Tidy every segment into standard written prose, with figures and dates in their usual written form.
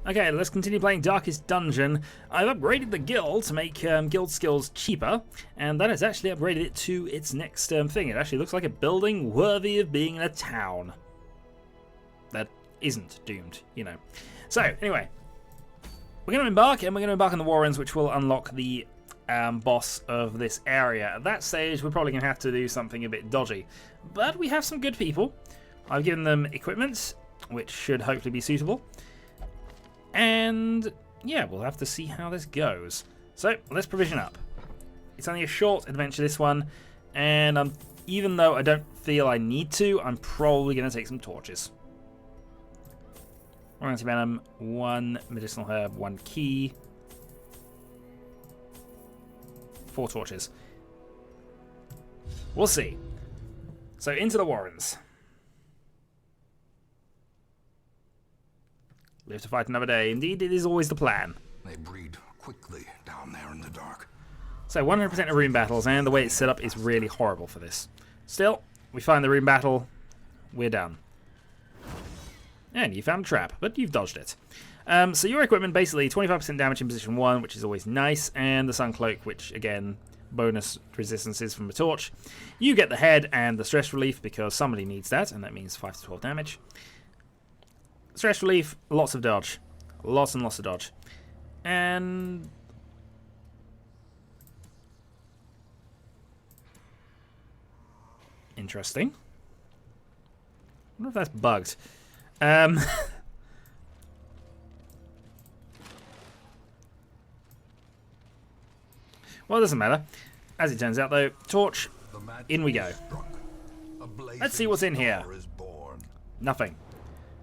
Okay, let's continue playing Darkest Dungeon. I've upgraded the guild to make guild skills cheaper, and that has actually upgraded it to its next thing. It actually looks like a building worthy of being in a town. That isn't doomed, you know. So, anyway, we're going to embark, and we're going to embark on the Warrens, which will unlock the boss of this area. At that stage, we're probably going to have to do something a bit dodgy. But we have some good people. I've given them equipment, which should hopefully be suitable. And yeah, we'll have to see how this goes. So let's provision up. It's only a short adventure, this one, and even though I don't feel I need to, I'm probably going to take some torches. 1 antivenom, 1 medicinal herb, 1 key, 4 torches. We'll see. So into the Warrens. Live to fight another day. Indeed, it is always the plan. They breed quickly down there in the dark. So 100% of rune battles, and the way it's set up is really horrible for this. Still, we find the rune battle, we're done. And you found a trap, but you've dodged it. So your equipment, basically 25% damage in position 1, which is always nice, and the Sun Cloak, which again, bonus resistances from a torch. You get the head and the stress relief because somebody needs that, and that means 5 to 12 damage. Stress relief, lots of dodge. Lots and lots of dodge. And interesting. I wonder if that's bugged. Well, it doesn't matter. As it turns out, though, torch, in we go. Let's see what's in here. Nothing.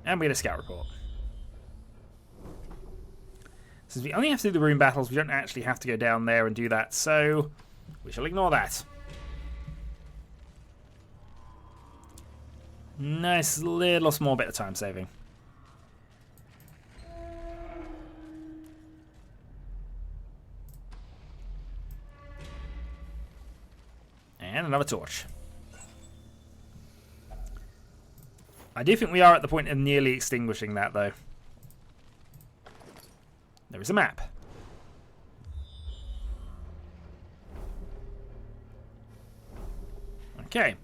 And we get a scout report. Since we only have to do the rune battles, we don't actually have to go down there and do that, so we shall ignore that. Nice little small bit of time saving. And another torch. I do think we are at the point of nearly extinguishing that, though. There is a map. Okay.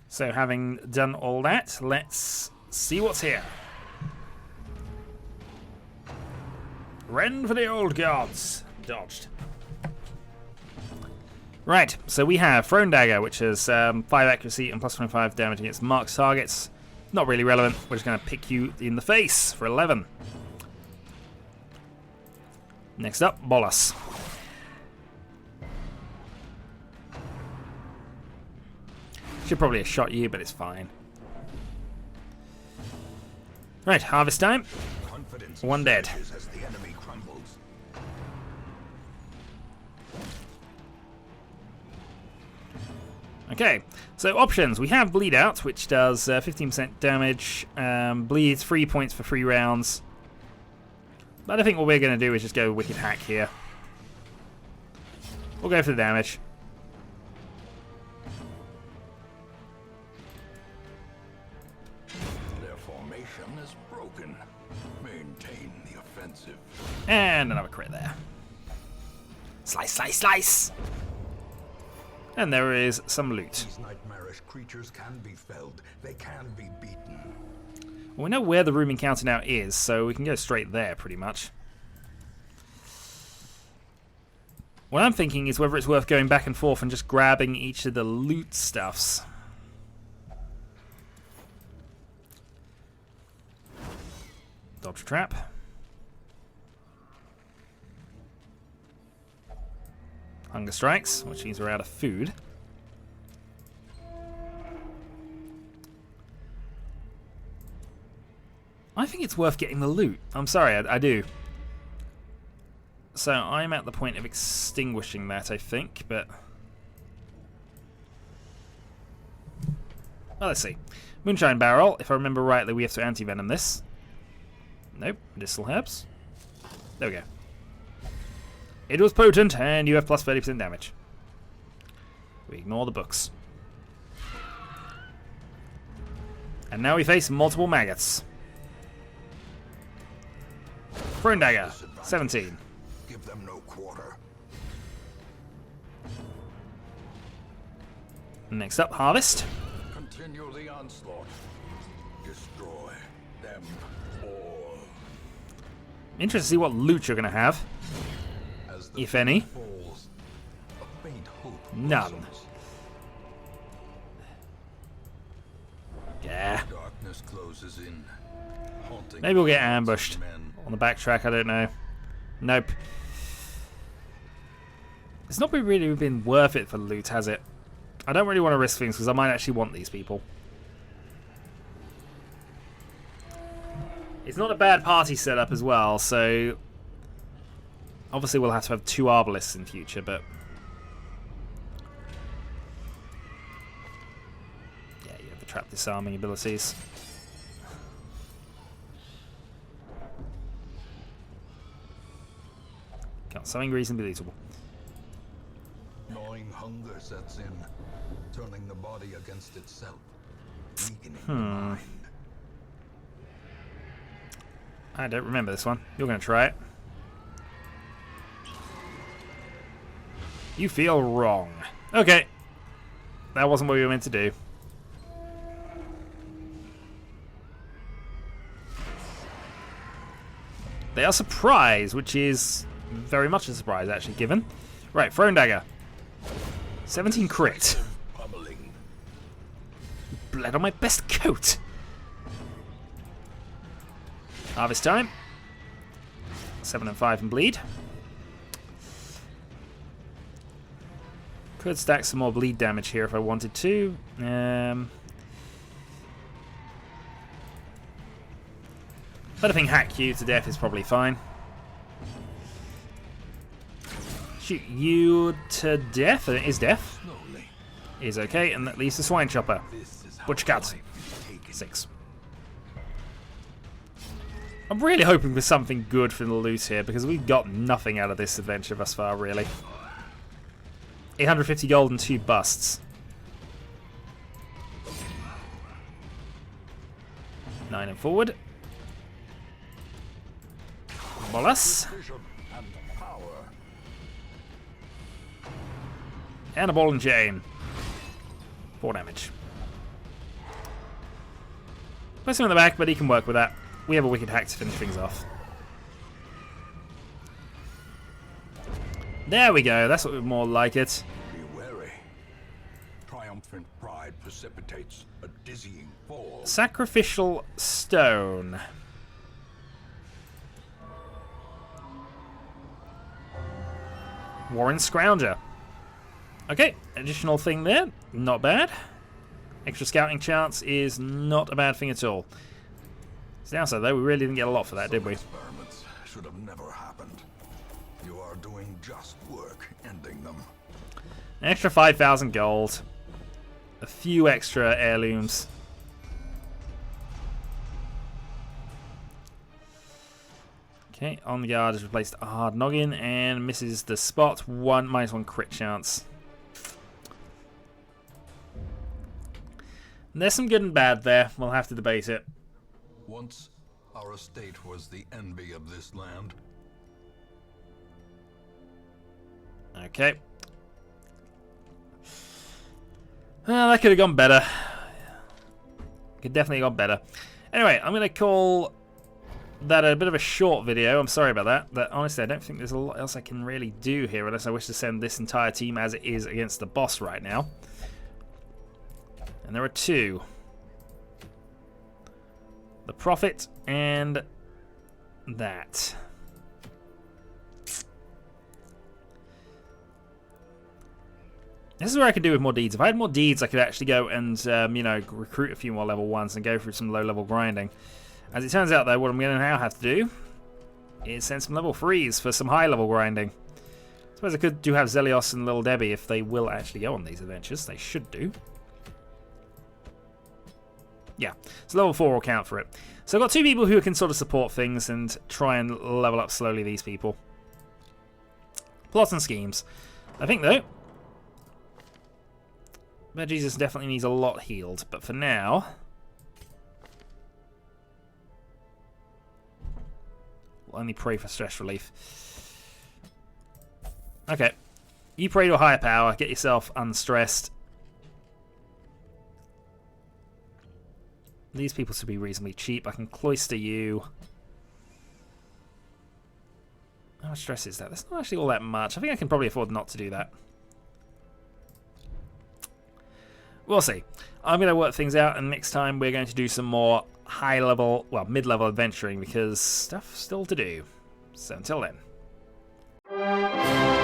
So having done all that, let's see what's here. Rend for the old gods. Dodged. Right, so we have Thrown Dagger, which has 5 accuracy and plus 25 damage against marked targets. Not really relevant. We're just going to pick you in the face for 11. Next up, Bolus. Should probably have shot you, but it's fine. Right, harvest time. 1 dead. Okay, so options. We have Bleed Out, which does 15% damage, bleeds 3 points for 3 rounds. But I think what we're going to do is just go Wicked Hack here. We'll go for the damage. Their formation is broken. Maintain the offensive. And another crit there. Slice, slice, slice! And there is some loot. These nightmarish creatures can be felled. They can be beaten. Well, we know where the room encounter now is, so we can go straight there, pretty much. What I'm thinking is whether it's worth going back and forth and just grabbing each of the loot stuffs. Dodge trap. Hunger strikes, which means we're out of food. I think it's worth getting the loot. I'm sorry, I do. So I'm at the point of extinguishing that, I think, but... Well, let's see. Moonshine Barrel, if I remember rightly, we have to anti-venom this. Nope, medicinal herbs. There we go. It was potent, and you have plus 30% damage. We ignore the books. And now we face multiple maggots. Throne Dagger, 17. Give them no quarter. Next up, Harvest. Continue the onslaught. Destroy them all. Interested to see what loot you're going to have, As the if any. falls, a faint hope None. blossoms. Yeah. Darkness closes in, haunting Maybe we'll get thousands of ambushed men. on the backtrack, I don't know. Nope. It's not really been worth it for loot, has it? I don't really want to risk things because I might actually want these people. It's not a bad party setup as well, so obviously we'll have to have 2 Arbalists in future, but yeah, you have the trap disarming abilities. Got something reasonably usable. Gnawing hunger sets in, turning the body against itself, weakening the mind. I don't remember this one. You're going to try it. You feel wrong. Okay. That wasn't what we were meant to do. They are surprised, which is very much a surprise, actually, given. Right, Throne Dagger. 17 crit. Pummeling. Bled on my best coat. Harvest time. 7 and 5 and bleed. Could stack some more bleed damage here if I wanted to. But I think hack you to death is probably fine. Shoot you to death. Is death. Slowly. Is okay, and that leaves the swine chopper. This is how Butcher cut. life is taken. 6. I'm really hoping for something good from the loot here because we've got nothing out of this adventure thus far, really. 850 gold and 2 busts. 9 and forward. Bolus. Vision and power. And a ball and chain. 4 damage. Place him in the back, but he can work with that. We have a wicked hack to finish things off. There we go. That's what we're more like it. Be wary. Triumphant pride precipitates a dizzying fall. Sacrificial stone. Warren Scrounger. Okay, additional thing there. Not bad. Extra scouting chance is not a bad thing at all. It's downside though, we really didn't get a lot for that, did we? Experiments should have never happened. You are doing just work ending them. An extra 5,000 gold. A few extra heirlooms. Okay, on the guard has replaced a hard noggin and misses the spot. -1 crit chance. There's some good and bad there. We'll have to debate it. Once, our estate was the envy of this land. Okay. Well, that could have gone better. Could definitely have gone better. Anyway, I'm going to call that a bit of a short video. I'm sorry about that. But honestly, I don't think there's a lot else I can really do here unless I wish to send this entire team as it is against the boss right now. And there are 2. The Prophet and that. This is where I could do with more deeds. If I had more deeds, I could actually go and, you know, recruit a few more level 1s and go through some low-level grinding. As it turns out, though, what I'm going to now have to do is send some level 3s for some high-level grinding. I suppose I could do have Zelios and Little Debbie if they will actually go on these adventures. They should do. Yeah, so level 4 will count for it. So I've got 2 people who can sort of support things and try and level up slowly these people. Plots and schemes. I think, though, But Jesus definitely needs a lot healed. But for now, only pray for stress relief. Okay. You pray to a higher power. Get yourself unstressed. These people should be reasonably cheap. I can cloister you. How much stress is that? That's not actually all that much. I think I can probably afford not to do that. We'll see. I'm going to work things out, and next time we're going to do some more high-level, well, mid-level adventuring, because stuff still to do. So until then.